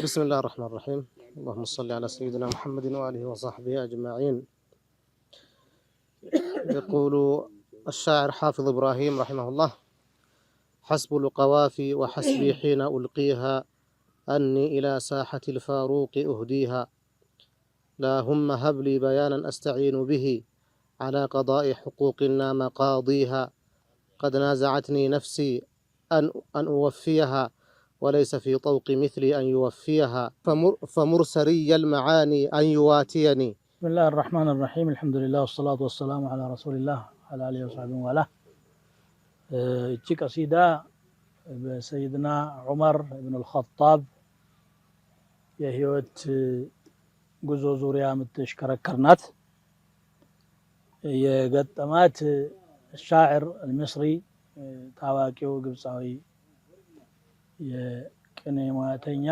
بسم الله الرحمن الرحيم. اللهم صل على سيدنا محمد وآله وصحبه أجمعين. يقول الشاعر حافظ إبراهيم رحمه الله: حسب القوافي وحسبي حين ألقيها أني إلى ساحة الفاروق أهديها. لا هم هب لي بيانا أستعين به على قضاء حقوقنا مقاضيها. قد نازعتني نفسي أن أوفيها وليس في طوق مثلي أن يوفيها. فمرسري المعاني أن يواتيني. بسم الله الرحمن الرحيم. الحمد لله والصلاة والسلام على رسول الله على آله وصحبه وله. እቺ ቀሲዳ በሰይድና ዑመር ኢብኑ አልኸጣብ የህይወት ጉዞ ዙሪያ የምትሽከረከር ናት። የገጠማት ሻዕር አልሚስሪ ታዋቂው ግብፃዊ የቅኔ ሙያተኛ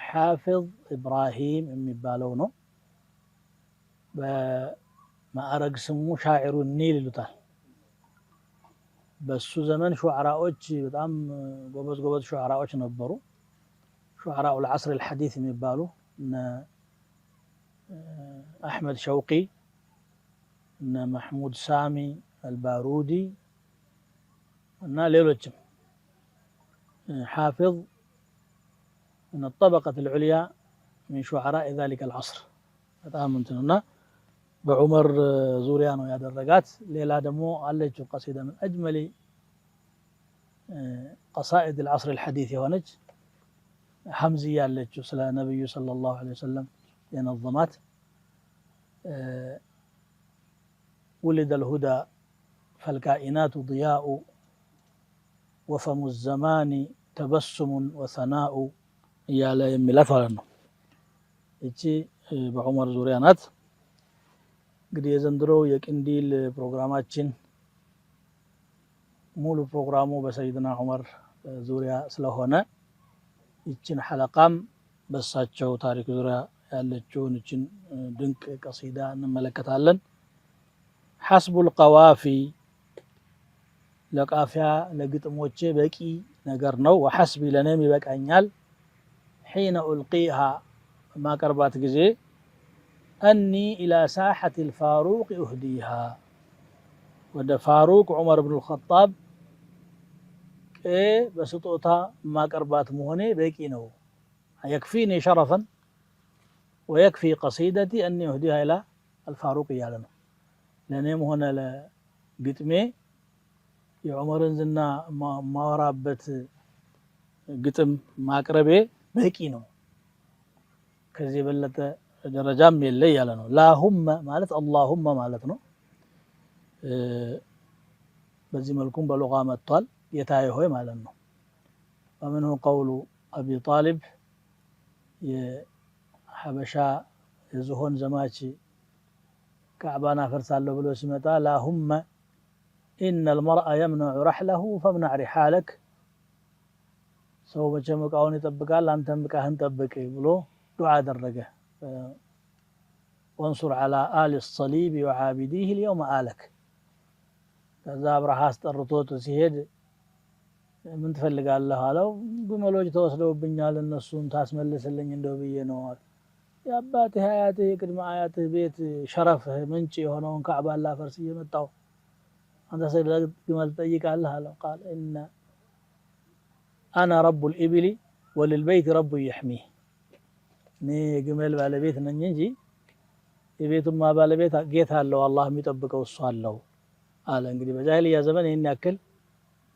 ሐፊዝ ኢብራሂም የሚባለው ነው። በማዕረግ ስሙ ሻዒሩ ኒል ይሉታል። በሱ ዘመን ሹዓራዎች በጣም ጎበዝ ሹዓራዎች ነበሩ። ሹዓራው العصر الحديث የሚባሉ እነ አሕመድ ሸውቂ እነ መሕሙድ ሳሚ አልባሩዲ እና ሌሎችም حافظ من الطبقة العليا من شعراء ذلك العصر በጣም እንትንና በዑመር ዙሪያ ነው ያደረጋት። ሌላ ደግሞ አለችው ቀሲዳ من أجمل قصائد العصر الحديث የሆነች ሐምዝያ ያለችው ስለ ነብዩ ሰለላሁ ዐለይሂ ወሰለም የነظማት ولد الهدى فالكائنات ضياء وفم الزمان تبسم وثناء እያለ የሚላት ማለት ነው። እቺ በዑመር ዙሪያ ናት። እንግዲህ የዘንድሮው የቅንዲል ፕሮግራማችን ሙሉ ፕሮግራሙ በሰይድና ዑመር ዙሪያ ስለሆነ ይችን ሐለቃም በሳቸው ታሪክ ዙሪያ ያለችውን ይችን ድንቅ ቀሲዳ እንመለከታለን። ሐስቡል ቀዋፊ ለቃፊያ ለግጥሞቼ በቂ ነገር ነው። ወሐስቢ ለኔም ይበቃኛል። ሒነ ኡልቂሃ ማቀርባት ጊዜ أني إلى ساحة الفاروق أهديها وده فاروق عمر بن الخطاب بسطوتا ما قربات مهني بيكينو يكفيني شرفا ويكفي قصيدتي أني أهديها إلى الفاروق يعلن لأنهم هنا لقتمي يا عمر زنا ما رابت قتم ما قربي بيكينو كذي بلته ደረጃም የለ ያለ ነው። ላሁመ ማለት አላሁመ ማለት ነው። በዚህ መልኩም በሉጋ መጥቷል። ጌታዬ ሆይ ማለት ነው። ومنه قول أبي طالب የሐበሻ የዝሆን ዘማች ካዕባን አፈርሳለሁ ብሎ ሲመጣ ላሁመ إن المرء يمنع رحله فامنع رحالك ሰው መቼም ዕቃውን ይጠብቃል አንተም ዕቃህን ጠብቅ ብሎ ዱዓ አደረገ። وانصر على آل الصليب وعابديه اليوم آلك ከዛ አብርሃ አስጠርቶት ሲሄድ ምን ትፈልጋለህ አለው። ግመሎች ተወስደውብኛል እነሱን ታስመልስልኝ እንደው ብዬ ነው። የአባትህ አያትህ የቅድመ አያትህ ቤት ሸረፍህ ምንጭ የሆነውን ካዕባን ላፈርስ እየመጣሁ አንተ ስለ ግመል ትጠይቃለህ አለው። ቃል إن أنا رب الإبل وللبيت رب يحميه እኔ ግመል ባለቤት ነኝ እንጂ የቤቱማ ባለቤት ጌታ አለው አላህ የሚጠብቀው እሱ አለው አለ። እንግዲህ በጃሂልያ ዘመን ይሄን ያክል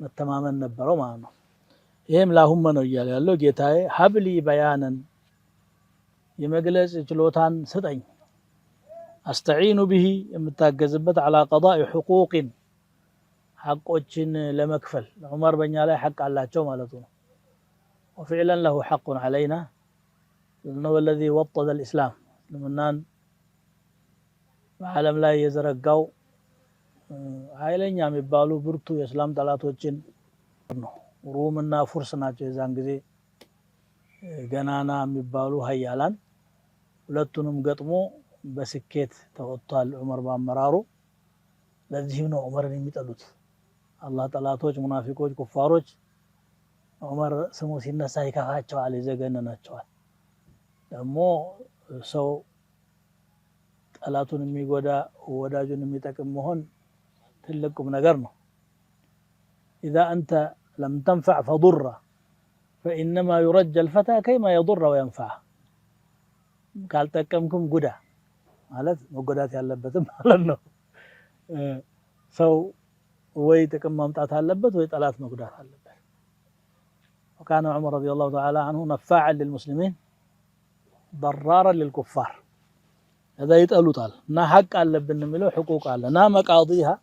መተማመን ነበረው ማለት ነው። ይሄም ላሁመ ነው እያለ ያለው ጌታዬ ሀብሊ በያነን የመግለጽ ችሎታን ስጠኝ አስተዒኑ ቢሂ የምታገዝበት على قضاء حقوق ሐቆችን ለመክፈል ዑመር በእኛ ላይ ሐቅ አላቸው ማለት ነው። وفعلا له حق علينا إنه الذي وطد الإسلام لمنان በዓለም ላይ የዘረጋው ኃይለኛ የሚባሉ ብርቱ የእስላም ጠላቶችን ነው። ሩምና ፉርስ ናቸው የዛን ጊዜ ገናና የሚባሉ ሀያላን። ሁለቱንም ገጥሞ በስኬት ተወጥቷል ዑመር በአመራሩ። ለዚህም ነው ዑመርን የሚጠሉት አላህ ጠላቶች፣ ሙናፊቆች፣ ኩፋሮች ዑመር ስሙ ሲነሳ ይከፋቸዋል፣ ይዘገነናቸዋል። ደግሞ ሰው ጠላቱን የሚጎዳ ወዳጁን የሚጠቅም መሆን ትልቁም ነገር ነው إذا أنت لم تنفع فضر فإنما يرجى الفتى كيما يضر وينفع قال تكمكم غدا ማለት መጎዳት ያለበትም ማለት ነው ሰው ወይ ጥቅም ማምጣት አለበት ወይ ጠላት መጉዳት አለበት وكان عمر رضي الله تعالى عنه نفاعا للمسلمين ضرارا للكفار هذا يتقالوታል እና ሐቅ አለብን የሚለው حقوق አለ እና መቃዲها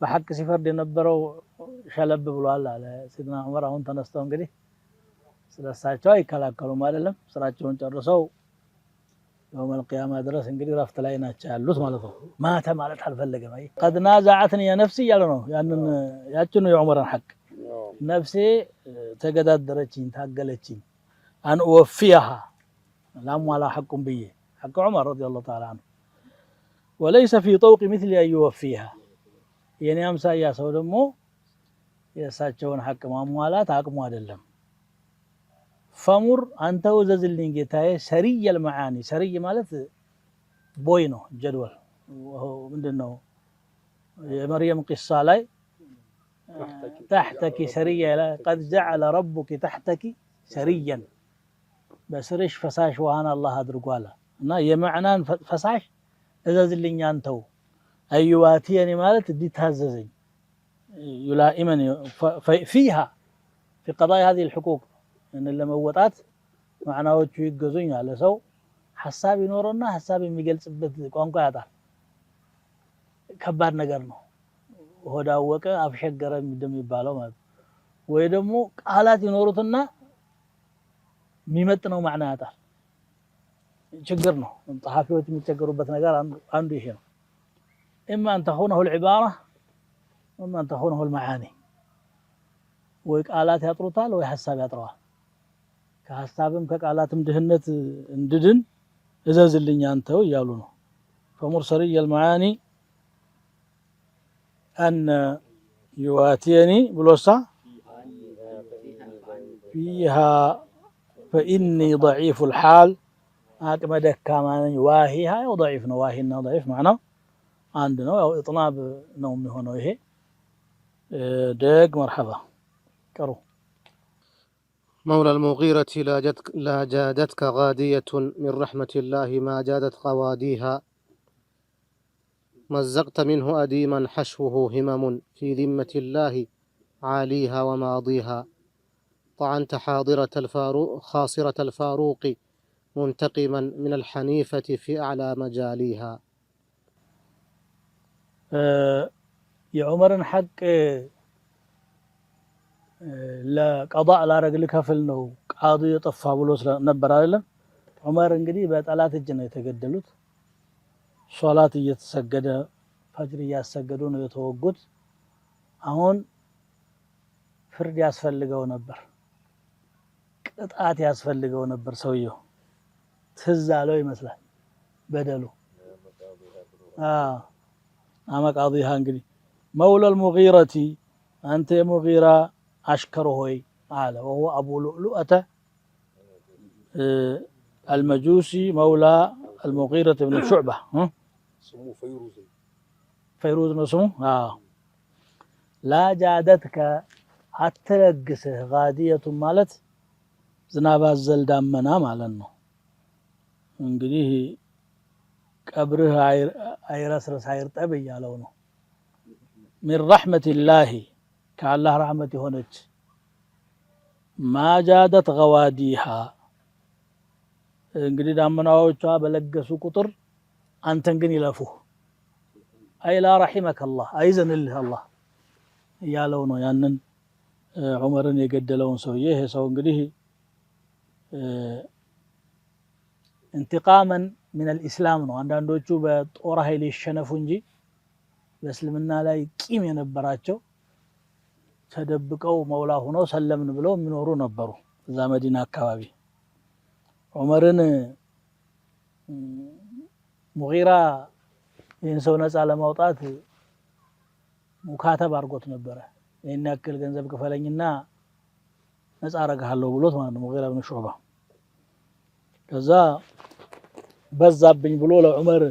በሐቅ ሲፈርድ የነበረው ሸለብ ብሏል አለ ሰይድና ዑመር አሁን ተነስተው እንግዲህ ስለሳቸው አይከላከሉም አይደለም ስራቸውን ጨርሰው يوم القيامة درس እንግዲህ ረፍት ላይ ናቸው ያሉት ማለት ነው ማተ ማለት አልፈለገም አይ قد نازعتني يا نفسي ያለ ነው ያንን ያችን ነው የዑመርን ሐቅ ነፍሴ ተገዳደረችኝ ታገለችኝ አን ወፊያها ላሟላ ሐቁን ብዬ ሐቅ ዑመር رضي الله تعالى عنه وليس في طوق مثل أن يوفيها የኔ አምሳያ ሰው ደግሞ የሳቸውን ሐቅ ማሟላት አቅሙ አይደለም فمر أنت وزلين جتاي سري المعاني سري مالت بوينو جدول وهو من دنو مريم قصة لاي تحتك سريا قد جعل ربك تحتك سريا بس ريش فساش وانا الله ادرقوالا እና የማዕናን ፈሳሽ እዘዝልኝ አንተው አዩዋቲኒ ማለት ዲታዘዘኝ يلائمني فيها في قضايا هذه الحقوق ان ለመወጣት ማዕናዎቹ ይገዙኝ አለ ሰው ሐሳብ ይኖርና ሐሳብ የሚገልጽበት ቋንቋ ያጣል ከባድ ነገር ነው ሆዳወቀ አፍሸገረ እንደሚባለው ማለት ወይ ደግሞ ቃላት ይኖሩትና የሚመጥነው ማዕና ያጣል ችግር ነው ጸሐፊዎች የሚቸገሩበት ነገር አንዱ ይሄ ነው اما ان تخونه العباره واما ان تخونه المعاني ወይ ቃላት ያጥሩታል ወይ ሐሳብ ያጥረዋል ከሐሳብም ከቃላትም ድህነት እንድድን እዘዝልኝ አንተው ይያሉ ነው فمرسلي المعاني ان يواتيني بلوسا فيها فاني ضعيف الحال አቅመ ደካማ ነኝ ዋሂሃ ያው ضعيف ነው ዋሂና ضعيف معناه አንድ ነው ያው ኢጥናብ ነው የሚሆነው ይሄ ደግ مرحبا قروا مولى المغيرة لا جادتك غادية من رحمة الله ما جادت قواديها مزقت منه أديما حشوه همم في ذمة الله عاليها وماضيها طعنت حاضرة الفاروق خاصرة الفاروق منتقما من الحنيفة في أعلى مجاليها يا عمر حق ለቀضاء ላረግል ከፍል ነው ቃዲ የጠፋ ብሎ ነበር አይደለም ዑመር እንግዲህ በጠላት እጅ ነው የተገደሉት ሶላት እየተሰገደ ፈጅር እያሰገዱ ነው የተወጉት አሁን ፍርድ ያስፈልገው ነበር ቅጣት ያስፈልገው ነበር ሰውየው ትዛለው ይመስላል በደሉ አመቃዲሃ እንግዲህ مولى المغيرة أنت يا مغيرة أشكره على وهو أبو لؤلؤة المجوسي مولى المغيرة بن شعبة سموه فيروز فيروز اسمه لا جادتك أتلقسه غادية مالت زناب الزلدان منا مالنه እንግዲህ ቀብርህ አይረስረስ አይርጠብ ያለው ነው من رحمة الله كالله رحمة هونج ما جادت غواديها እንግዲህ ዳመናዎቿ በለገሱ ቁጥር አንተን ግን ይለፉ አይ ላ رحمك الله አይዘንልህ አላህ ያለው ነው ያንን ዑመርን የገደለውን ሰውዬ ይሄ ሰው እንግዲህ انتقاما من الاسلام ነው አንዳንዶቹ በጦር ኃይል ይሸነፉ እንጂ በእስልምና ላይ ቂም የነበራቸው ተደብቀው መውላ ሆነው ሰለምን ብለው የሚኖሩ ነበሩ እዛ መዲና አካባቢ ዑመርን ሙጊራ ይህን ሰው ነፃ ለማውጣት ሙካተብ አድርጎት ነበረ ይህን ያክል ገንዘብ ክፈለኝና ነፃ አረጋለሁ ብሎት ማለት ነው ሙጊራ ብን ሹዕባ ከዛ በዛብኝ ብሎ ለዑመር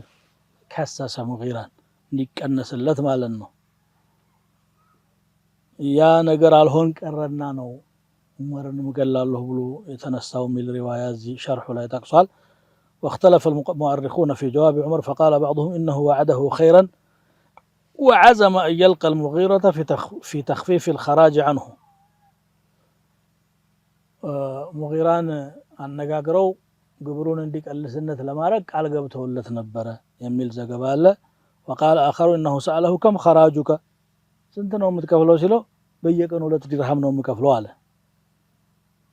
ከሰሰ ሙጊራን እንዲቀነስለት ማለት ነው። ያ ነገር አልሆን ቀረና ነው ዑመርን ምገላለሁ ብሎ የተነሳው ሚል ሪዋያ እዚህ ሸርሑ ላይ ጠቅሷል። واختلف المؤرخون في جواب عمر فقال بعضهم إنه وعده خيرا وعزم أن يلقى المغيرة في تخفيف الخراج عنه. ሙጊራን አነጋግረው ግብሩን እንዲቀልስነት ለማድረግ ቃል ገብተውለት ነበረ የሚል ዘገባ አለ። وقال آخر إنه سأله كم خراجك ስንት ነው የምትከፍለው ሲለው በየቀኑ 2 ዲርሃም ነው የምከፍለው አለ።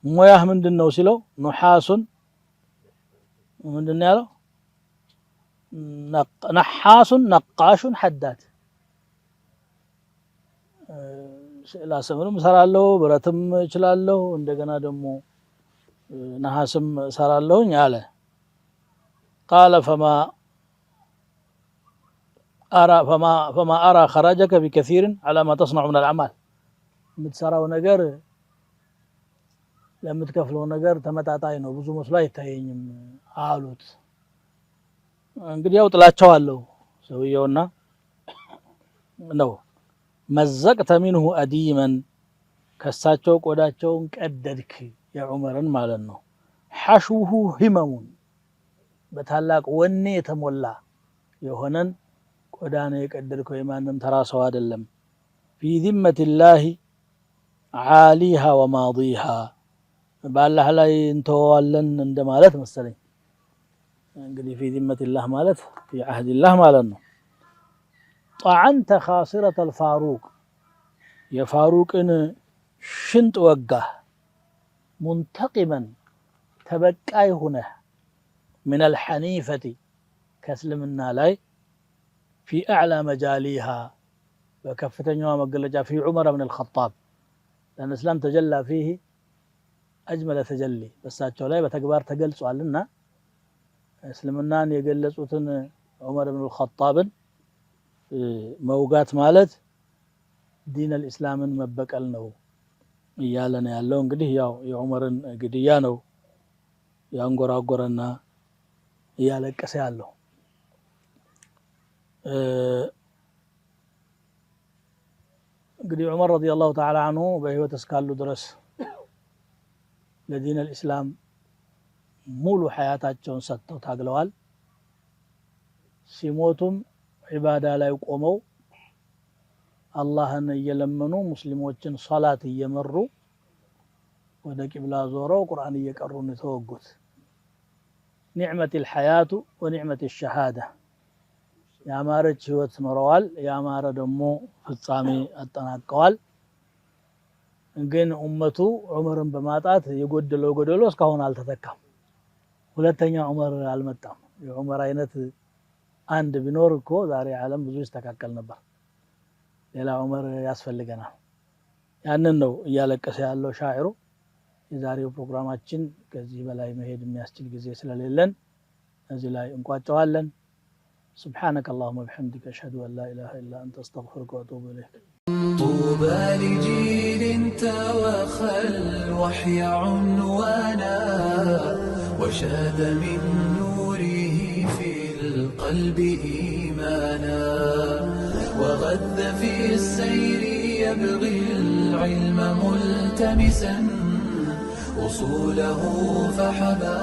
ሙያህ ምንድነው ሲለው ኑሐሱን ምንድነው ያለው ነሐሱን ነቃሹን ሐዳት ስዕላ ሰምንም ሰራለሁ ብረትም እችላለሁ እንደገና ደግሞ ነሐስም ሰራለሁኝ አለ። قال فما أرى خراجك بكثير على ما تصنع من الأعمال የምትሰራው ነገር ለምትከፍለው ነገር ተመጣጣኝ ነው ብዙ መስሎ አይታየኝም አሉት። እንግዲህ ያው ጥላቻዋለሁ ሰውየውና ነው መዘቅተ منه أديما ከሳቸው ቆዳቸውን ቀደድክ የዑመርን ማለት ነው። حشوه همم በታላቅ ወኔ የተሞላ የሆነን ቆዳነ የቀደድከው የማንም ተራ ሰው አይደለም። في ذمة الله عاليها وماضيها بالله ላይ እንተዋለን እንደማለት መሰለኝ። እንግዲህ في ذمة الله ማለት في عهد الله ማለት ነው። طعنت خاصرة الفاروق የፋሩቅን ሽንጥ ወጋህ منتقما ተበቃይ ሆነህ من الحنيفة ከእስልምና ላይ في أعلى مجاليها በከፍተኛው መገለጫ في عمر بن الخطاب لأن الإسلام تجلى فيه أجمل تجلي በሳቸው ላይ በተግባር ተገልጿልና እስልምናን የገለጹትን ዑመር ብን الخطابን መውጋት ማለት ዲን الإسلامን መበቀል ነው እያለ ነው ያለው። እንግዲህ ያው የዑመርን ግድያ ነው ያንጎራጎረና እያለቀሰ ያለው። እንግዲህ ዑመር ረዲየላሁ ተዓላ አንሁ በህይወት እስካሉ ድረስ ለዲን الإسلام ሙሉ ሐያታቸውን ሰጥተው ታግለዋል። ሲሞቱም ዒባዳ ላይ ቆመው አላህን እየለመኑ ሙስሊሞችን ሶላት እየመሩ ወደ ቂብላ ዞረው ቁርአን እየቀሩ ነው የተወጉት። ኒዕመት الحياة ونعمة الشهادة ያማረች ህይወት ኖረዋል። ያማረ ደግሞ ፍጻሜ አጠናቀዋል። ግን ኡመቱ ዑመርን በማጣት የጎደለው ጎደሎ እስካሁን አልተተካም። ሁለተኛ ዑመር አልመጣም። የዑመር አይነት አንድ ቢኖር እኮ ዛሬ ዓለም ብዙ ይስተካከል ነበር። ሌላ ዑመር ያስፈልገናል። ያንን ነው እያለቀሰ ያለው ሻዒሩ። የዛሬው ፕሮግራማችን ከዚህ በላይ መሄድ የሚያስችል ጊዜ ስለሌለን እዚህ ላይ እንቋጨዋለን። سبحانك اللهم وبحمدك أشهد أن لا إله إلا أنت أستغفرك وأتوب إليك. طوبى لجيل توخى الوحي عنوانا وشاد من نوره في القلب إيمانا وغذ في السير يبغي العلم ملتمسا وصوله فحبا